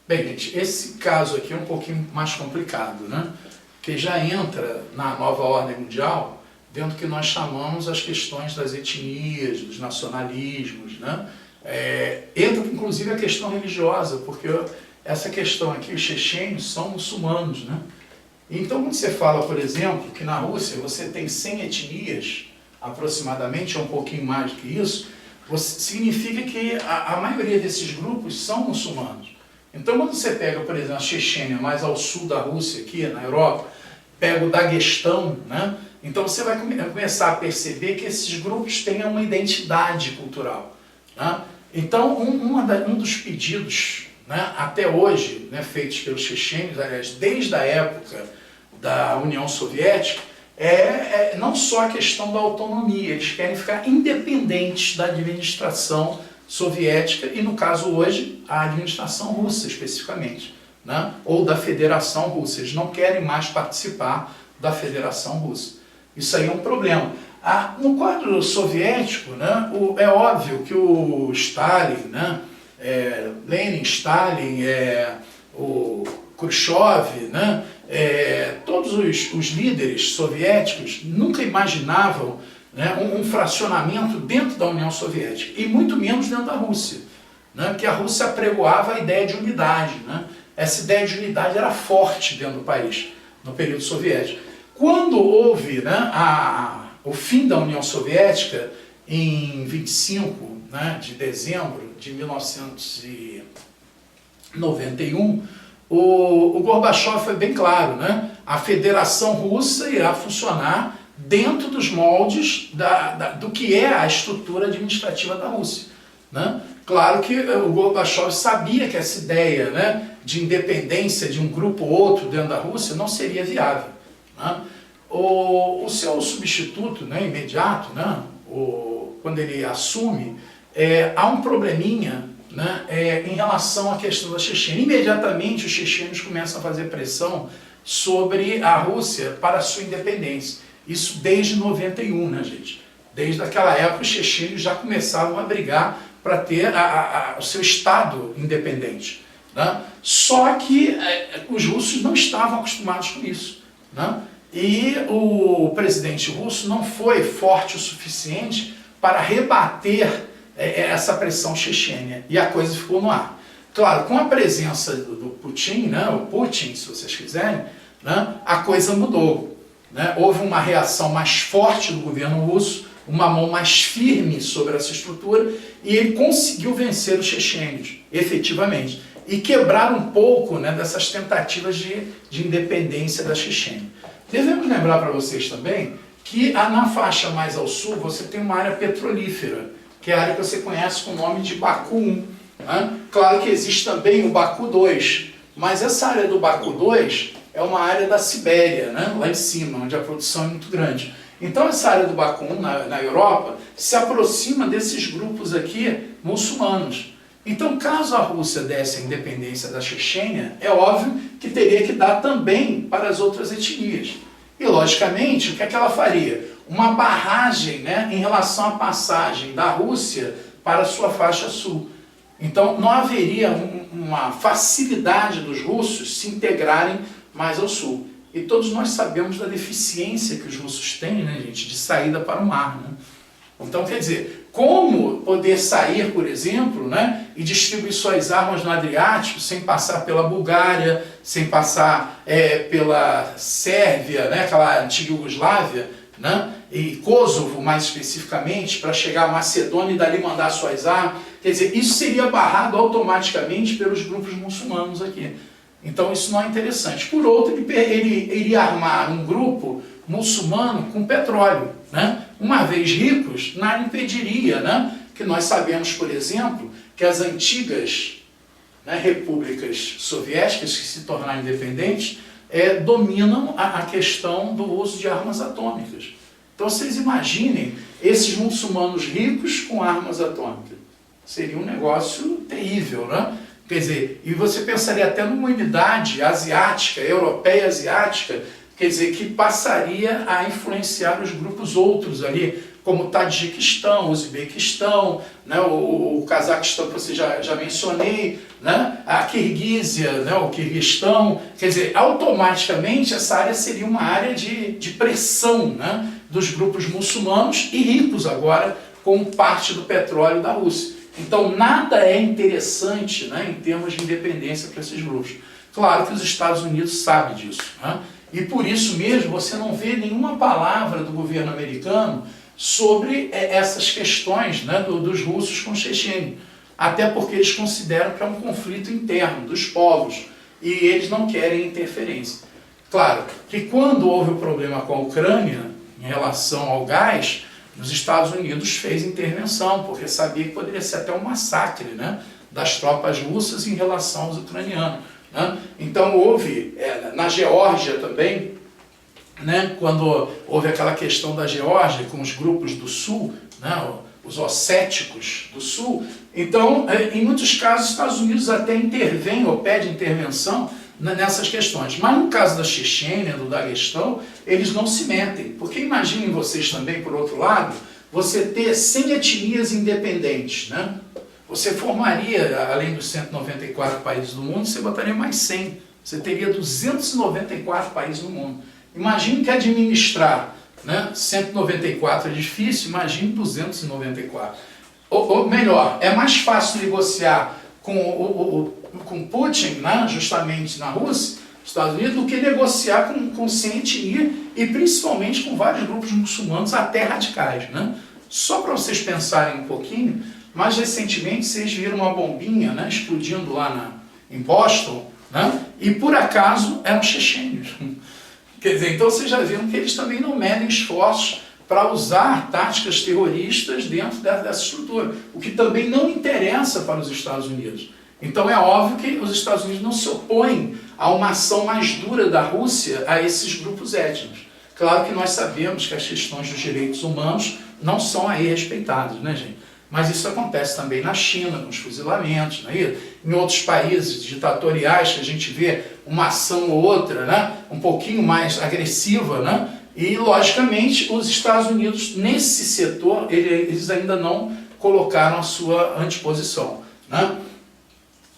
Bem, gente, esse caso aqui é um pouquinho mais complicado, né? Porque já entra na nova ordem mundial dentro do que nós chamamos as questões das etnias, dos nacionalismos, né? Entra inclusive a questão religiosa, porque essa questão aqui, os chechênios são muçulmanos, né? Então, quando você fala, por exemplo, que na Rússia você tem 100 etnias, aproximadamente, ou um pouquinho mais do que isso, significa que a maioria desses grupos são muçulmanos. Então, quando você pega, por exemplo, a Chechênia, mais ao sul da Rússia, aqui na Europa, pega o Daguestão, né? Então você vai começar a perceber que esses grupos têm uma identidade cultural, né? Então, um dos pedidos, né, até hoje, né, feitos pelos chechênios, aliás, desde a época da União Soviética, não só a questão da autonomia, eles querem ficar independentes da administração soviética e, no caso hoje, a administração russa especificamente, né, ou da Federação Russa. Eles não querem mais participar da Federação Russa. Isso aí é um problema. No quadro soviético, né, é óbvio que o Stalin, né, Lenin, Stalin, o Khrushchev, né, todos os líderes soviéticos nunca imaginavam, né, um fracionamento dentro da União Soviética, e muito menos dentro da Rússia, né, porque a Rússia apregoava a ideia de unidade, né? Essa ideia de unidade era forte dentro do país, no período soviético. Quando houve, né, o fim da União Soviética, em 25, né, de dezembro de 1991, o Gorbachev foi bem claro, né? A Federação Russa irá funcionar dentro dos moldes do que é a estrutura administrativa da Rússia, né? Claro que o Gorbachev sabia que essa ideia, né, de independência de um grupo ou outro dentro da Rússia não seria viável, né? O seu substituto, né, imediato, né, quando ele assume, há um probleminha, né, em relação à questão da Chechênia. Imediatamente os chechênios começam a fazer pressão sobre a Rússia para a sua independência. Isso desde 91, né, gente? Desde aquela época os chechênios já começavam a brigar para ter o seu Estado independente, né? Só que os russos não estavam acostumados com isso, né? E o presidente russo não foi forte o suficiente para rebater essa pressão chechênia, e a coisa ficou no ar. Claro, com a presença do Putin, né, o Putin, se vocês quiserem, né, a coisa mudou, né? Houve uma reação mais forte do governo russo, uma mão mais firme sobre essa estrutura, e ele conseguiu vencer os chechênios, efetivamente, e quebrar um pouco, né, dessas tentativas de independência da Chechênia. Devemos lembrar para vocês também que na faixa mais ao sul você tem uma área petrolífera, que é a área que você conhece com o nome de Baku 1. Né? Claro que existe também o Baku 2, mas essa área do Baku 2 é uma área da Sibéria, né? Lá em cima, onde a produção é muito grande. Então essa área do Baku 1 na Europa se aproxima desses grupos aqui muçulmanos. Então, caso a Rússia desse a independência da Chechênia, é óbvio que teria que dar também para as outras etnias. E, logicamente, o que é que ela faria? Uma barragem, né, em relação à passagem da Rússia para a sua faixa sul. Então, não haveria uma facilidade dos russos se integrarem mais ao sul. E todos nós sabemos da deficiência que os russos têm, né, gente, de saída para o mar, né? Então, quer dizer, como poder sair, por exemplo, né, e distribuir suas armas no Adriático sem passar pela Bulgária, sem passar pela Sérvia, né, aquela antiga Iugoslávia, né, e Kosovo mais especificamente, para chegar a Macedônia e dali mandar suas armas. Quer dizer, isso seria barrado automaticamente pelos grupos muçulmanos aqui. Então isso não é interessante. Por outro, ele iria armar um grupo muçulmano com petróleo, né? Uma vez ricos, nada impediria, né, que nós sabemos, por exemplo, que as antigas, né, repúblicas soviéticas que se tornaram independentes dominam a questão do uso de armas atômicas. Então vocês imaginem esses muçulmanos ricos com armas atômicas. Seria um negócio terrível, né? Quer dizer, e você pensaria até numa unidade asiática, europeia asiática, quer dizer, que passaria a influenciar os grupos outros ali, como o Tadjiquistão, o Uzbequistão, né, o Cazaquistão que você já mencionei, né, a Kirguísia, né, o Quirguistão. Quer dizer, automaticamente essa área seria uma área de pressão, né, dos grupos muçulmanos e ricos agora com parte do petróleo da Rússia. Então nada é interessante, né, em termos de independência para esses grupos. Claro que os Estados Unidos sabem disso, né? E por isso mesmo você não vê nenhuma palavra do governo americano sobre essas questões, né, dos russos com os chechênios. Até porque eles consideram que é um conflito interno dos povos e eles não querem interferência. Claro que quando houve o problema com a Ucrânia em relação ao gás, os Estados Unidos fez intervenção, porque sabia que poderia ser até um massacre, né, das tropas russas em relação aos ucranianos. Então houve, na Geórgia também, né, quando houve aquela questão da Geórgia com os grupos do sul, né, os osséticos do sul, então em muitos casos os Estados Unidos até intervêm ou pedem intervenção nessas questões. Mas no caso da Chechênia, do Daguestão, eles não se metem, porque imaginem vocês também, por outro lado, você ter 100 etnias independentes, né? Você formaria, além dos 194 países do mundo, você botaria mais 100. Você teria 294 países no mundo. Imagine que administrar, né, 194 é difícil, imagine 294. Ou melhor, é mais fácil negociar com Putin, né, justamente na Rússia, Estados Unidos, do que negociar com 100 etnias e principalmente com vários grupos muçulmanos até radicais, né? Só para vocês pensarem um pouquinho, mais recentemente vocês viram uma bombinha, né, explodindo lá em Boston, né, e por acaso eram chechênios. Quer dizer, então vocês já viram que eles também não medem esforços para usar táticas terroristas dentro dessa estrutura, o que também não interessa para os Estados Unidos. Então é óbvio que os Estados Unidos não se opõem a uma ação mais dura da Rússia a esses grupos étnicos. Claro que nós sabemos que as questões dos direitos humanos não são aí respeitadas, né, gente? Mas isso acontece também na China, com os fuzilamentos, né? Em outros países ditatoriais que a gente vê uma ação ou outra, né, um pouquinho mais agressiva, né? E, logicamente, os Estados Unidos, nesse setor, eles ainda não colocaram a sua anteposição, né?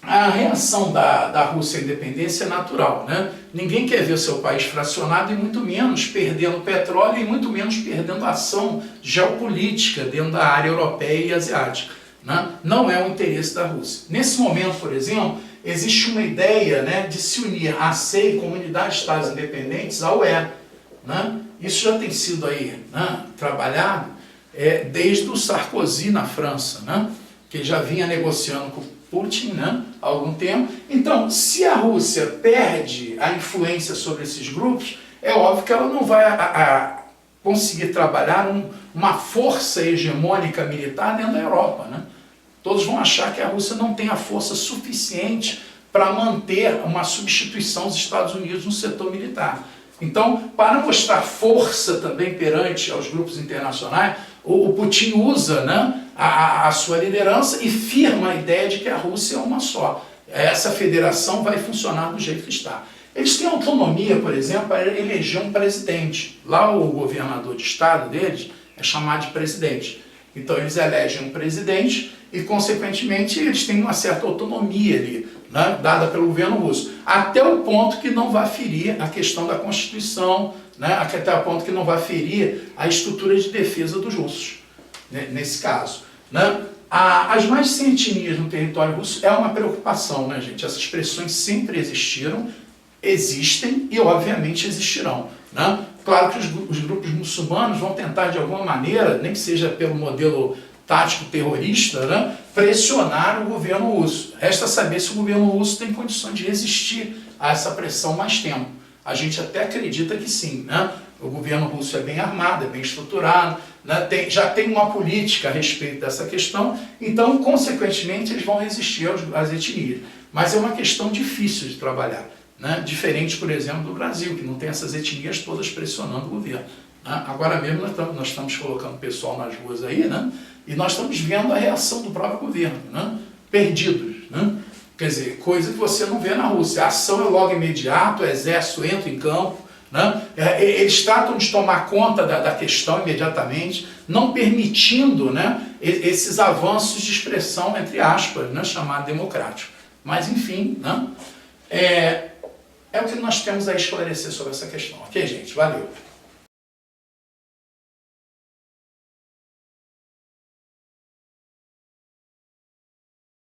A reação da Rússia à independência é natural, né? Ninguém quer ver seu país fracionado e muito menos perdendo petróleo e muito menos perdendo ação geopolítica dentro da área europeia e asiática, né? Não é o interesse da Rússia. Nesse momento, por exemplo, existe uma ideia, né, de se unir a CEI, Comunidade de Estados Independentes, à UE, né? Isso já tem sido aí, né, trabalhado desde o Sarkozy na França, né, que já vinha negociando com Putin, né, há algum tempo. Então, se a Rússia perde a influência sobre esses grupos, é óbvio que ela não vai conseguir trabalhar uma força hegemônica militar dentro da Europa, né? Todos vão achar que a Rússia não tem a força suficiente para manter uma substituição dos Estados Unidos no setor militar. Então, para mostrar força também perante aos grupos internacionais, o Putin usa, né, a sua liderança e firma a ideia de que a Rússia é uma só. Essa federação vai funcionar do jeito que está. Eles têm autonomia, por exemplo, para eleger um presidente. Lá o governador de estado deles é chamado de presidente. Então eles elegem um presidente e, consequentemente, eles têm uma certa autonomia ali, né, dada pelo governo russo, até o ponto que não vai ferir a questão da Constituição, né, até o ponto que não vai ferir a estrutura de defesa dos russos, né, nesse caso, né. As mais de 100 etnias no território russo é uma preocupação, né, gente? Essas pressões sempre existiram, existem e, obviamente, existirão, né? Claro que os grupos muçulmanos vão tentar, de alguma maneira, nem que seja pelo modelo tático terrorista, né, pressionar o governo russo. Resta saber se o governo russo tem condições de resistir a essa pressão mais tempo. A gente até acredita que sim, né? O governo russo é bem armado, é bem estruturado, né? Já tem uma política a respeito dessa questão, então, consequentemente, eles vão resistir às etnias. Mas é uma questão difícil de trabalhar, né? Diferente, por exemplo, do Brasil, que não tem essas etnias todas pressionando o governo, né? Agora mesmo nós estamos colocando pessoal nas ruas aí, né? E nós estamos vendo a reação do próprio governo, né? Perdidos, né? Quer dizer, coisa que você não vê na Rússia. A ação é logo imediato, o exército entra em campo, né? Eles tratam de tomar conta da questão imediatamente, não permitindo, né, esses avanços de expressão, entre aspas, né, chamado democrático. Mas, enfim, né, é o que nós temos a esclarecer sobre essa questão. Ok, gente? Valeu!